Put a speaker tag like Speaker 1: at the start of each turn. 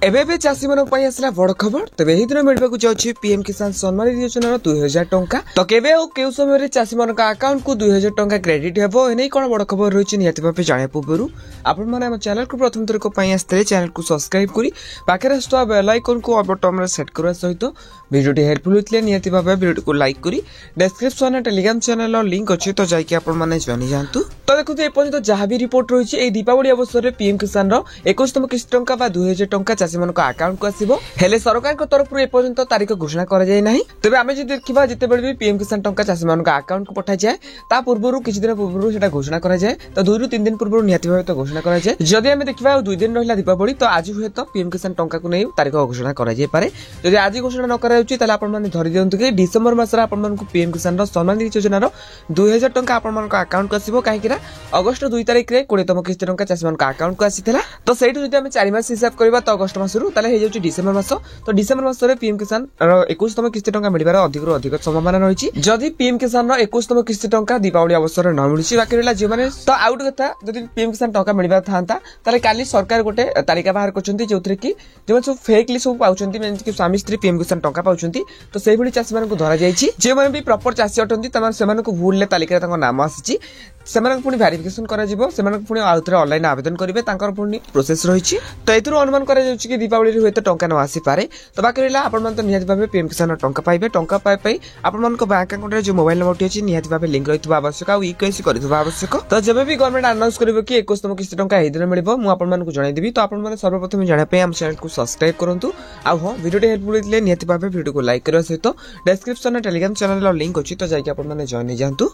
Speaker 1: एबे चाषी मान आसला बड़ खबर तेज यही दिन मिलवा जाऊँगी पीएम किसान सम्मान योजनार 2000 टंका तो केबे और केउ समय चाषी मान अकाउंट को 2000 टंका क्रेडिट हेबो एने कोन बड़ खबर रही निहति भाबे जाने पूर्व आपण माने हम चैनल को प्रथम थर को आसते चैनल को सब्सक्राइब करी पाखे आसुवा बेल आइकन को बटन में सेट करवा सहित वीडियो हेल्पफुल होते निहति भाबे वीडियो को लाइक करी डिस्क्रिप्शन में टेलीग्राम चैनल लिंक अच्छी तो जाकि आपण माने जानि जानतु तो देखु एपर्यंत जहाँ भी रिपोर्ट रही है दीपावली अवसर में पीएम किसान 21तम किस्त टंका बा 2000 टंका चाषी मान अकाउंट को आसीबो हेले सरकार को तरफ एपर्यंत तारीख घोषणा करा जाय नाही तबे आमे जे देखिबा जते बेले भी पीएम किसान टंका चाषी मान अकाउंट को पठा जाय ता पूर्वरु किछि दिन पूर्वरु सेटा घोषणा करा जाय तो 2 रु 3 दिन पूर्वरु निहति भाबे तो घोषणा करा जाय जदि आमे देखिबा 2 दिन रहिला दीपावली तो आज हुए तो पीएम किसान टंका को नै तारीख घोषणा करा जाय पारे जदि आज घोषणा न करा जाउची ताले आपण माने धरि दियंतु कि डिसेंबर मास रा आपण मान को पीएम किसान रो सम्मान योजनार 2000 टंका आपण मान को अकाउंट को आसीबो काहे किरा अगस्त 2 तारिख रे 20तम किस्त टंका चाषी मान को अकाउंट को आसीथिला तो सेठु जदि आमे 4 मास हिसाब करबा तो अगस्त मास रु ताले हे जाउची डिसेंबर मास तो डिसेंबर मास रे पीएम किसान रो 21तम किस्त टंका मिलिबार अधिक संभावना रहिछि जदि पीएम किसान रो 21तम किस्त टंका दीपावली अवसर न मिलुछि बाकी रहला जे माने तो आउट कथा जदि पीएम किसान टंका मिलिबार थांता ताले काली सरकार गोटे तालिका बाहर करछन्ती जेउथरे कि जे सब फेकली सब पाउछन्ती मेन कि स्वामी स्त्री पीएम किसान टंका पाउछन्ती तो सेहि भली चाषी मान को धरा जाईछि जे माने भी प्रॉपर चाषी अटन्ती तमान से मान को भूल ले तालिका तांको नाम आसीछि सेमान पुनी वेरिफिकेशन करा जिवो सेमान पुनी आउथरे ऑनलाइन आवेदन करिवे तांकर पुनी प्रोसेस रहिछि तो एतुरु अनुमान करा जाउछि कि दीपावली रे होते टंका न आसी पारे तो बाकी रहला आपण मन तो निहाती भाबे पीएम किसान टंका पाइबे टंका पाइ आपण मन को बैंक अकाउंट रे जो मोबाइल नंबर अछि निहाती भाबे लिंक रहितबा आवश्यक आ ईकेसी करितबा आवश्यक तो जबे भी गवर्नमेंट अनाउंस करिवो कि 21तम किस्त टंका एही दिन मिलिबो मु आपण मन को जणाई देबी तो आपण मन सर्वप्रथम जाना पे हम चैनल को सब्सक्राइब करंतु आ हो वीडियो हेल्पफुल होइतले निहाती भाबे वीडियो को लाइक करबा सहित डिस्क्रिप्शन में टेलीग्राम चैनल लिंक अछि तो जाय कि आपण मन जॉइन जानतु।